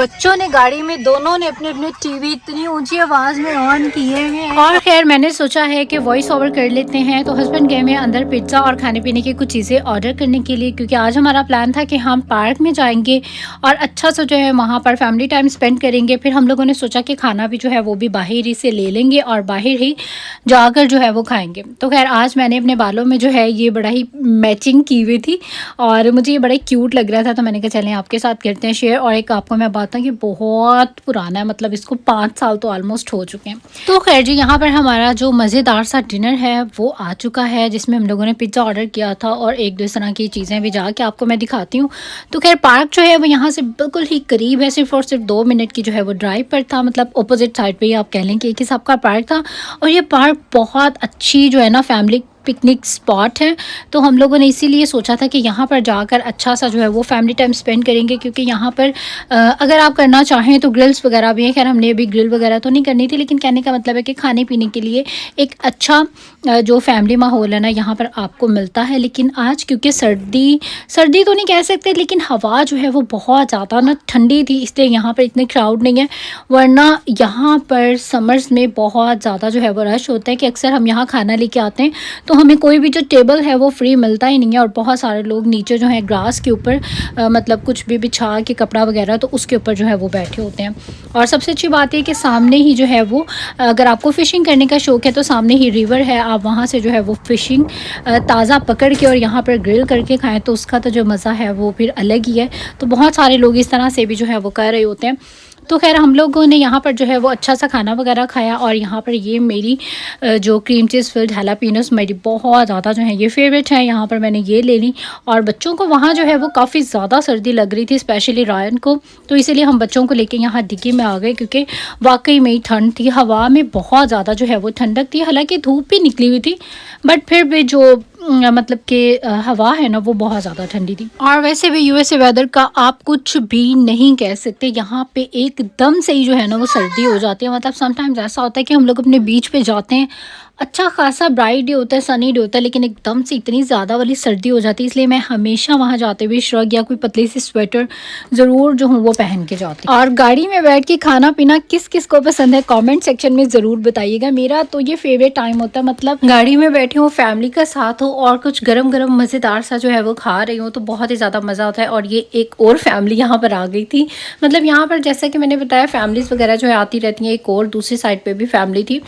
बच्चों ने गाड़ी में दोनों ने अपने अपने टीवी इतनी ऊंची आवाज में ऑन किए हैं। और खैर मैंने सोचा है कि वॉइस ओवर कर लेते हैं। तो हस्बैंड गए में अंदर पिज्ज़ा और खाने पीने की कुछ चीज़ें ऑर्डर करने के लिए, क्योंकि आज हमारा प्लान था कि हम पार्क में जाएंगे और अच्छा सा जो है वहाँ पर फैमिली टाइम स्पेंड करेंगे। फिर हम लोगों ने सोचा कि खाना भी जो है वो भी बाहर ही से ले लेंगे और बाहर ही जाकर जो है वो खाएंगे। तो खैर आज मैंने अपने बालों में जो है ये बड़ा ही मैचिंग की हुई थी और मुझे ये बड़ा ही क्यूट लग रहा था, तो मैंने कहा चलें आपके साथ करते हैं शेयर। और एक आपको मैं बात हूँ कि बहुत पुराना है, मतलब इसको 5 साल तो ऑलमोस्ट हो चुके हैं। तो खैर जी यहाँ पर हमारा जो मज़ेदार सा डिनर है वो आ चुका है, जिसमें हम लोगों ने पिज़्ज़ा ऑर्डर किया था और एक दो तरह की चीज़ें भी जाके आपको मैं दिखाती हूँ। तो खैर पार्क जो है वो यहाँ से बिल्कुल ही करीब है, सिर्फ और सिर्फ 2 मिनट की जो है वो ड्राइव पर था, मतलब अपोजिट साइड पर ही आप कह लें कि एक ही सबका पार्क था। और ये पार्क बहुत अच्छी जो है ना फैमिली पिकनिक स्पॉट है। तो हम लोगों ने इसीलिए सोचा था कि यहाँ पर जाकर अच्छा सा जो है वो फैमिली टाइम स्पेंड करेंगे, क्योंकि यहाँ पर अगर आप करना चाहें तो ग्रिल्स वगैरह भी हैं। खैर हमने अभी ग्रिल वगैरह तो नहीं करनी थी, लेकिन कहने का मतलब है कि खाने पीने के लिए एक अच्छा जो फैमिली माहौल है ना यहाँ पर आपको मिलता है। लेकिन आज क्योंकि सर्दी तो नहीं कह सकते, लेकिन हवा जो है वो बहुत ज़्यादा ना ठंडी थी, इसलिए यहाँ पर इतने क्राउड नहीं है। वरना यहाँ पर समर्स में बहुत ज़्यादा जो है वो रश होता है कि अक्सर हम यहाँ खाना लेके आते हैं तो हमें कोई भी जो टेबल है वो फ्री मिलता ही नहीं है। और बहुत सारे लोग नीचे जो है ग्रास के ऊपर मतलब कुछ भी बिछा के कपड़ा वगैरह तो उसके ऊपर जो है वो बैठे होते हैं। और सबसे अच्छी बात है कि सामने ही जो है वो अगर आपको फ़िशिंग करने का शौक़ है तो सामने ही रिवर है, आप वहाँ से जो है वो फ़िशिंग ताज़ा पकड़ के और यहाँ पर ग्रिल करके खाएँ तो उसका तो जो मज़ा है वो फिर अलग ही है। तो बहुत सारे लोग इस तरह से भी जो है वो कर रहे होते हैं। तो खैर हम लोगों ने यहाँ पर जो है वो अच्छा सा खाना वगैरह खाया। और यहाँ पर ये मेरी जो क्रीम चीज़ फिल्ड हैलापिनोस मेरी बहुत ज़्यादा जो है ये फेवरेट है, यहाँ पर मैंने ये ले ली। और बच्चों को वहाँ जो है वो काफ़ी ज़्यादा सर्दी लग रही थी, स्पेशली रायन को, तो इसीलिए हम बच्चों को लेके यहाँ डिग्गी में आ गए, क्योंकि वाकई में ही ठंड थी, हवा में बहुत ज़्यादा जो है वो ठंडक थी। हालाँकि धूप भी निकली हुई थी बट फिर भी जो मतलब कि हवा है ना वो बहुत ज़्यादा ठंडी थी। और वैसे भी यूएसए वेदर का आप कुछ भी नहीं कह सकते, यहाँ पे एकदम से ही जो है ना वो सर्दी हो जाती है। मतलब समटाइम्स ऐसा होता है कि हम लोग अपने बीच पे जाते हैं, अच्छा खासा ब्राइट डे होता है, सनी डे होता है, लेकिन एकदम से इतनी ज़्यादा वाली सर्दी हो जाती है। इसलिए मैं हमेशा वहाँ जाते हुए श्रग या कोई पतली सी स्वेटर ज़रूर जो हूँ वो पहन के जाती हूँ। और गाड़ी में बैठ के खाना पीना किस किस को पसंद है कमेंट सेक्शन में ज़रूर बताइएगा। मेरा तो ये फेवरेट टाइम होता है, मतलब गाड़ी में बैठे हो, फैमिली का साथ हो और कुछ गरम गरम मज़ेदार सा जो है वो खा रही हूँ तो बहुत ही ज़्यादा मज़ा आता है। और ये एक और फैमिली यहाँ पर आ गई थी, मतलब यहाँ पर जैसा कि मैंने बताया फैमिलीज़ वगैरह जो है आती रहती हैं, एक और दूसरी साइड पर भी फैमिली थी,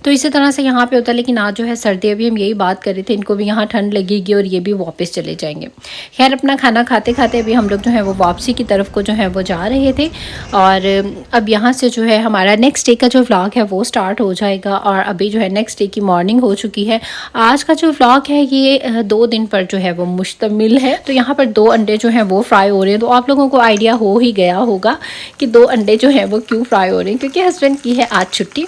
तो इसी तरह से यहाँ पे होता है। लेकिन आज जो है सर्दी, अभी हम यही बात कर रहे थे, इनको भी यहाँ ठंड लगेगी और ये भी वापस चले जाएंगे। खैर अपना खाना खाते खाते अभी हम लोग जो है वो वापसी की तरफ को जो है वो जा रहे थे। और अब यहाँ से जो है हमारा नेक्स्ट डे का जो व्लॉग है वो स्टार्ट हो जाएगा। और अभी जो है नेक्स्ट डे की मॉर्निंग हो चुकी है। आज का जो व्लॉग है ये 2 दिन पर जो है वो मुश्तमिल है। तो यहाँ पर 2 अंडे जो हैं वो फ्राई हो रहे हैं। तो आप लोगों को आइडिया हो ही गया होगा कि 2 अंडे जो हैं वो क्यों फ्राई हो रहे हैं, क्योंकि हस्बैंड की है आज छुट्टी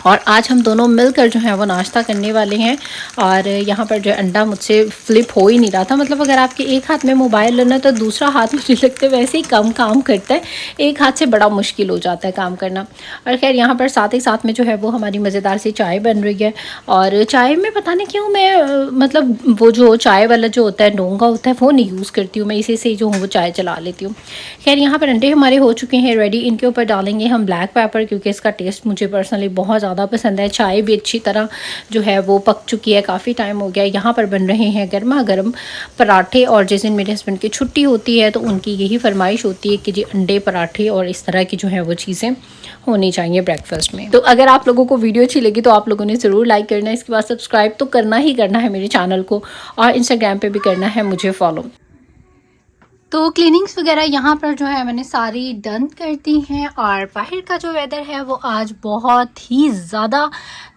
और आज हम दोनों मिलकर जो है वो नाश्ता करने वाले हैं। और यहाँ पर जो अंडा मुझसे फ्लिप हो ही नहीं रहा था, मतलब अगर आपके एक हाथ में मोबाइल लेना तो दूसरा हाथ मुझे लगता है वैसे ही कम काम करता है, एक हाथ से बड़ा मुश्किल हो जाता है काम करना। और खैर यहाँ पर साथ ही साथ में जो है वो हमारी मज़ेदार सी चाय बन रही है। और चाय में पता नहीं क्यों मैं मतलब वो जो चाय वाला जो होता है डोंगा होता है वो नहीं यूज़ करती हूँ, मैं इसी से जो हूँ वो चाय चला लेती हूँ। खैर यहाँ पर अंडे हमारे हो चुके हैं रेडी। इनके ऊपर डालेंगे हम ब्लैक पेपर, क्योंकि इसका टेस्ट मुझे पर्सनली बहुत ज़्यादा पसंद है। चाय भी अच्छी तरह जो है वो पक चुकी है, काफ़ी टाइम हो गया। यहाँ पर बन रहे हैं गर्मा गर्म पराठे। और जिस दिन मेरे हस्बैंड की छुट्टी होती है तो उनकी यही फरमाइश होती है कि जी अंडे पराठे और इस तरह की जो है वो चीज़ें होनी चाहिए ब्रेकफास्ट में। तो अगर आप लोगों को वीडियो अच्छी लगी तो आप लोगों ने ज़रूर लाइक करना है, इसके बाद सब्सक्राइब तो करना ही करना है मेरे चैनल को, और इंस्टाग्राम पर भी करना है मुझे फॉलो। तो क्लीनिंग्स वगैरह यहाँ पर जो है मैंने सारी डन कर दी हैं। और बाहर का जो वेदर है वो आज बहुत ही ज़्यादा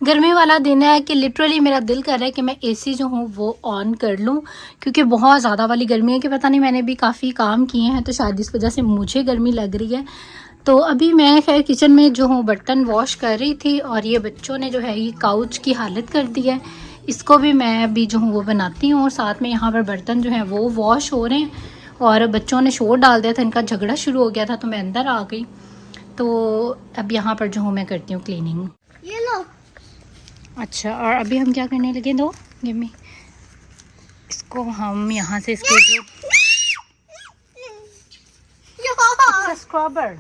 गर्मी वाला दिन है कि लिटरली मेरा दिल कर रहा है कि मैं एसी जो हूँ वो ऑन कर लूँ, क्योंकि बहुत ज़्यादा वाली गर्मी है कि पता नहीं, मैंने भी काफ़ी काम किए हैं तो शायद इस वजह से मुझे गर्मी लग रही है। तो अभी मैं खैर किचन में जो हूँ बर्तन वॉश कर रही थी और ये बच्चों ने जो है ये काउच की हालत कर दी है, इसको भी मैं अभी जो हूँ वो बनाती हूँ। और साथ में यहाँ पर बर्तन जो हैं वो वॉश हो रहे हैं। और बच्चों ने शोर डाल दिया था, इनका झगड़ा शुरू हो गया था तो मैं अंदर आ गई। तो अब यहाँ पर जो हूँ मैं करती हूँ क्लीनिंग। ये लो। अच्छा, और अभी हम क्या करने लगे, दो गिम्मी इसको हम यहाँ से इसके जो इट्स अ स्क्रबर।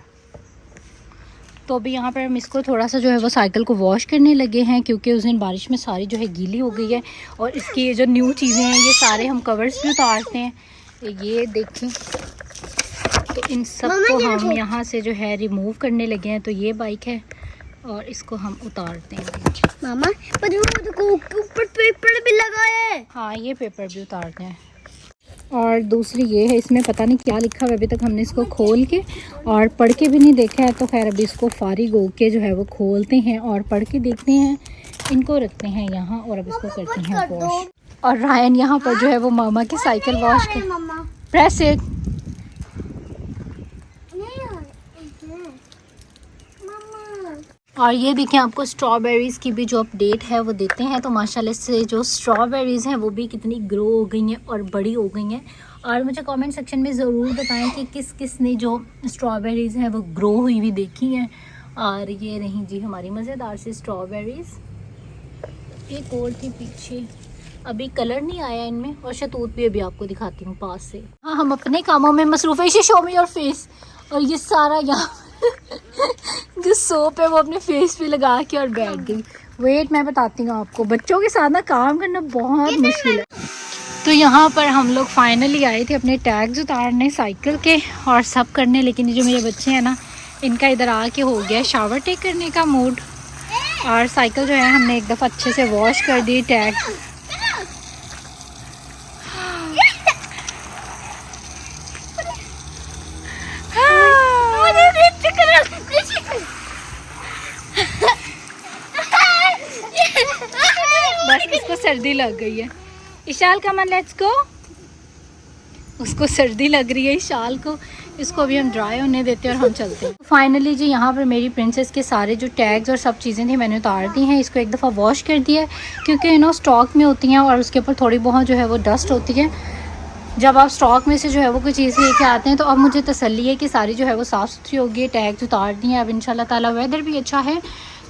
तो अभी यहाँ पर हम इसको थोड़ा सा जो है वो साइकिल को वॉश करने लगे हैं, क्योंकि उस दिन बारिश में सारी जो है गीली हो गई है। और इसकी ये जो न्यू चीज़ें हैं ये सारे हम कवर्स भी उतारते हैं। ये देखें, तो इन सब को हम यहाँ से जो है रिमूव करने लगे हैं। तो ये बाइक है और इसको हम उतारते हैं। मामा पर ऊपर पेपर भी लगा है। हाँ, ये पेपर भी उतारते हैं। और दूसरी ये है, इसमें पता नहीं क्या लिखा हुआ, अभी तक हमने इसको खोल के और पढ़ के भी नहीं देखा है। तो खैर अभी इसको फारिग होके जो है वो खोलते हैं और पढ़ के देखते हैं। इनको रखते हैं यहाँ और अब इसको करते हैं वॉश। और रायन यहाँ पर जो है वो मामा की साइकिल वॉश कर। Press it. और ये देखें, आपको स्ट्रॉबेरीज़ की भी जो अपडेट है वो देते हैं। तो माशाल्लाह से जो स्ट्रॉबेरीज़ हैं वो भी कितनी ग्रो हो गई हैं और बड़ी हो गई हैं। और मुझे कमेंट सेक्शन में ज़रूर बताएं कि किस किस ने जो स्ट्रॉबेरीज़ हैं वो ग्रो हुई हुई देखी हैं। और ये रही जी हमारी मज़ेदार सी स्ट्रॉबेरीज़। एक और थी पीछे, अभी कलर नहीं आया इनमें। और शतूत भी अभी आपको दिखाती हूँ पास से। हाँ, हम अपने कामों में मसरूफ़ है। Show me your face. और ये सारा यहाँ जो सोप है वो अपने फेस पे लगा के और बैठ गई। वेट, मैं बताती हूँ आपको, बच्चों के साथ ना काम करना बहुत मुश्किल है। तो यहाँ पर हम लोग फाइनली आए थे अपने टैग्स उतारने साइकिल के और सब करने। लेकिन ये जो मेरे बच्चे हैं ना, इनका इधर आके हो गया शावर टेक करने का मूड। और साइकिल जो है हमने एक दफ़ा अच्छे से वॉश कर दी। टैग बस इसको सर्दी लग गई है। इशाल का मन, लेट्स गो। उसको सर्दी लग रही है इशाल को। इसको अभी हम ड्राई होने देते हैं और हम चलते हैं। फाइनली जी यहाँ पर मेरी प्रिंसेस के सारे जो टैग्स और सब चीज़ें थी मैंने उतार दी हैं। इसको एक दफ़ा वॉश कर दिया है, क्योंकि स्टॉक में होती हैं और उसके ऊपर थोड़ी बहुत जो है वो डस्ट होती है। जब आप स्टॉक में से जो है वो कोई चीज़ लेके आते हैं तो अब मुझे तसल्ली है कि सारी जो है वो साफ़ सुथरी होगी। टैग्स उतार दिए हैं। अब इंशाल्लाह ताला वेदर भी अच्छा है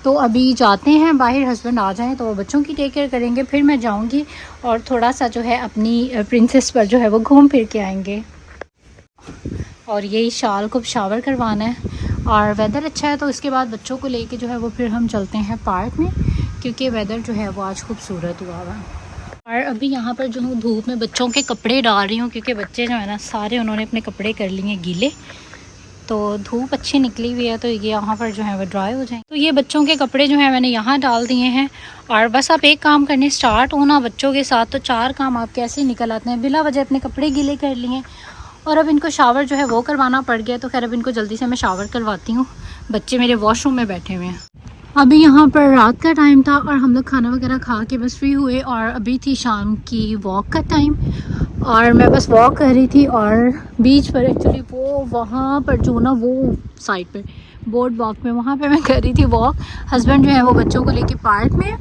तो अभी जाते हैं बाहर। हस्बैंड आ जाएं तो वो बच्चों की टेक केयर करेंगे। फिर मैं जाऊंगी और थोड़ा सा जो है अपनी प्रिंसेस पर जो है वो घूम फिर के आएंगे। और यही शाल को शावर करवाना है और वेदर अच्छा है तो इसके बाद बच्चों को लेके जो है वो फिर हम चलते हैं पार्क में, क्योंकि वेदर जो है वो आज खूबसूरत हुआ हुआ। और अभी यहाँ पर जो हूँ धूप में बच्चों के कपड़े डाल रही हूँ, क्योंकि बच्चे जो है ना सारे उन्होंने अपने कपड़े कर लिए गीले। तो धूप अच्छी निकली हुई है तो ये यहाँ पर जो है वो ड्राई हो जाएंगे। तो ये बच्चों के कपड़े जो हैं मैंने यहाँ डाल दिए हैं। और बस आप एक काम करने स्टार्ट होना बच्चों के साथ तो 4 काम आप कैसे निकल आते हैं। बिला वजह अपने कपड़े गीले कर लिए और अब इनको शावर जो है वो करवाना पड़ गया। तो खैर अब इनको जल्दी से मैं शावर करवाती हूँ। बच्चे मेरे वॉशरूम में बैठे हुए हैं। अभी यहाँ पर रात का टाइम था और हम लोग खाना वगैरह खा के बस फ्री हुए और अभी थी शाम की वॉक का टाइम और मैं बस वॉक कर रही थी। और बीच पर एक्चुअली वो वहाँ पर जो ना वो साइड पर बोर्ड वॉक में वहाँ पे मैं कर रही थी वॉक। हस्बैंड जो है वो बच्चों को लेके पार्क में।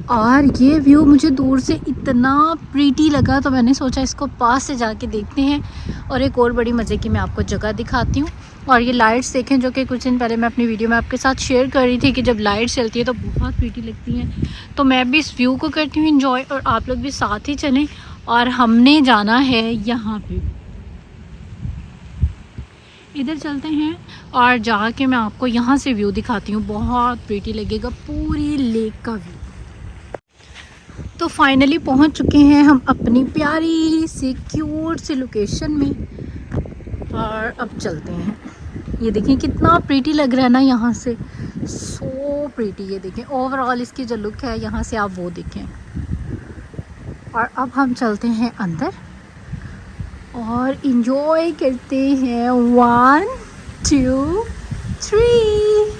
और ये व्यू मुझे दूर से इतना प्रीटी लगा तो मैंने सोचा इसको पास से जाके देखते हैं। और एक और बड़ी मज़े की मैं आपको जगह दिखाती हूँ। और ये लाइट्स देखें जो कि कुछ दिन पहले मैं अपनी वीडियो में आपके साथ शेयर कर रही थी कि जब लाइट चलती है तो बहुत प्रीटी लगती हैं। तो मैं भी इस व्यू को करती हूँ इंजॉय और आप लोग भी साथ ही चलें। और हमने जाना है यहाँ पे, इधर चलते हैं और जाके मैं आपको यहाँ से व्यू दिखाती हूँ। बहुत प्रीटी लगेगा पूरी लेक का व्यू। तो फाइनली पहुँच चुके हैं हम अपनी प्यारी सी क्यूट सी लोकेशन में और अब चलते हैं। ये देखें कितना प्रीटी लग रहा है ना यहाँ से, सो प्रीटी। ये देखें ओवरऑल इसकी जो लुक है यहाँ से आप वो देखें। और अब हम चलते हैं अंदर और इंजॉय करते हैं। 1 2 3।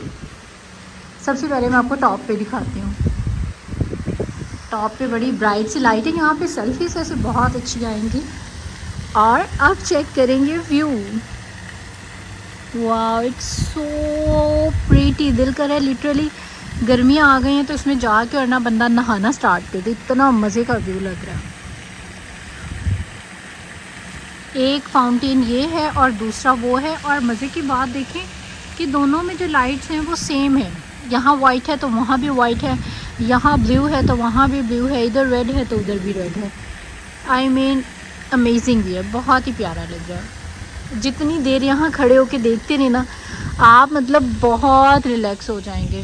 सबसे पहले मैं आपको टॉप पे दिखाती हूँ। टॉप पे बड़ी ब्राइट सी लाइट है, यहाँ पे सेल्फीज ऐसे बहुत अच्छी आएंगी। और अब चेक करेंगे व्यू। वाह, इट्स सो प्रीटी। दिल कर रहा है लिटरली गर्मियाँ आ गई हैं तो इसमें जाके और ना बंदा नहाना स्टार्ट कर दे, इतना मज़े का व्यू लग रहा है। एक फाउंटेन ये है और दूसरा वो है। और मज़े की बात देखें कि दोनों में जो लाइट्स हैं वो सेम है। यहाँ वाइट है तो वहाँ भी वाइट है, यहाँ ब्लू है तो वहाँ भी ब्लू है, इधर रेड है तो उधर भी रेड है। आई मीन अमेजिंग भी है, बहुत ही प्यारा लग रहा है। जितनी देर यहाँ खड़े होके देखते नहीं ना आप, मतलब बहुत रिलैक्स हो जाएंगे।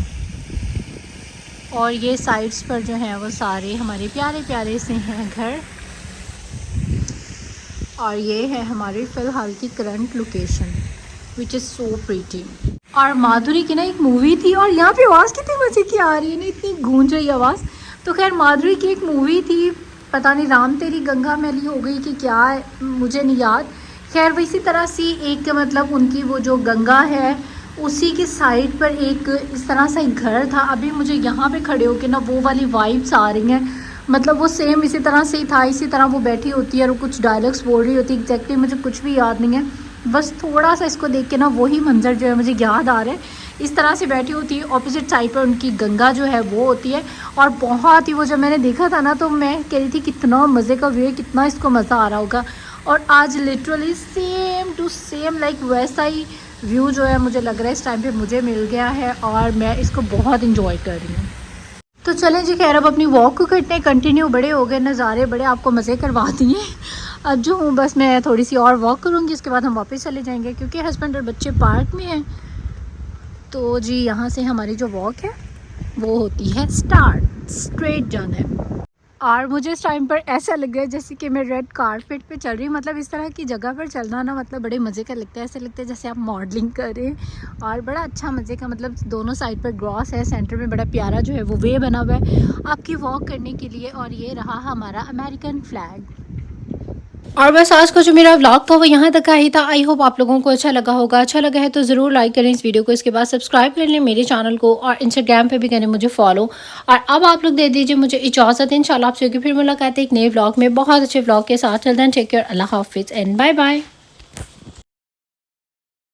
और ये साइड्स पर जो हैं वो सारे हमारे प्यारे प्यारे से हैं घर। और ये है हमारी फ़िलहाल की current location which is so pretty. और माधुरी की ना एक मूवी थी, और यहाँ पे आवाज़ कितनी मज़े की आ रही है ना, इतनी गूंज रही आवाज़। तो खैर माधुरी की एक मूवी थी, पता नहीं राम तेरी गंगा मैली हो गई कि क्या है, मुझे नहीं याद। खैर वो इसी तरह से एक, मतलब उनकी वो जो गंगा है उसी के साइड पर एक इस तरह से एक घर था। अभी मुझे यहाँ पे खड़े होके ना वो वाली वाइब्स आ रही हैं, मतलब वो सेम इसी तरह से ही था, इसी तरह वो बैठी होती है और कुछ डायलॉग्स बोल रही होती है। एग्जैक्टली मुझे कुछ भी याद नहीं है, बस थोड़ा सा इसको देख के ना वही मंजर जो है मुझे याद आ रहा है। इस तरह से बैठी होती है, ऑपोजिट साइड पर उनकी गंगा जो है वो होती है। और बहुत ही वो जब मैंने देखा था ना तो मैं कह रही थी कितना मज़े का व्यू है, कितना इसको मज़ा आ रहा होगा। और आज literally same to same like वैसा ही व्यू जो है मुझे लग रहा है इस टाइम पे मुझे मिल गया है, और मैं इसको बहुत इंजॉय कर रही हूँ। तो चलें जी, खैर अब अपनी वॉक को करते हैं कंटिन्यू। बड़े हो गए, नज़ारे बड़े आपको मज़े करवा दिए। अब जो हूँ बस मैं थोड़ी सी और वॉक करूँगी, उसके बाद हम वापस चले जाएंगे क्योंकि हस्बैंड और बच्चे पार्क में हैं। तो जी यहाँ से हमारी जो वॉक है वो होती है स्टार्ट, स्ट्रेट जाना है। और मुझे इस टाइम पर ऐसा लग रहा है जैसे कि मैं रेड कारपेट पे चल रही हूँ। मतलब इस तरह की जगह पर चलना ना मतलब बड़े मज़े का लगता है, ऐसे लगता है जैसे आप मॉडलिंग कर रहे हैं। और बड़ा अच्छा मज़े का, मतलब दोनों साइड पर ग्रॉस है, सेंटर में बड़ा प्यारा जो है वो वे बना हुआ है आपकी वॉक करने के लिए। और ये रहा हमारा अमेरिकन फ्लैग। और बस आज का जो मेरा व्लॉग था वो यहाँ तक ही था। आई होप आप लोगों को अच्छा लगा होगा। अच्छा लगा है तो ज़रूर लाइक करें इस वीडियो को, इसके बाद सब्सक्राइब कर लें मेरे चैनल को, और इंस्टाग्राम पे भी करें मुझे फॉलो। और अब आप लोग दे दीजिए मुझे इजाज़त। इंशाल्लाह आपसे फिर मुलाकात है एक नए व्लॉग में, बहुत अच्छे व्लॉग के साथ। टिल देन टेक केयर, अल्लाह हाफिज़ एंड बाय बाय।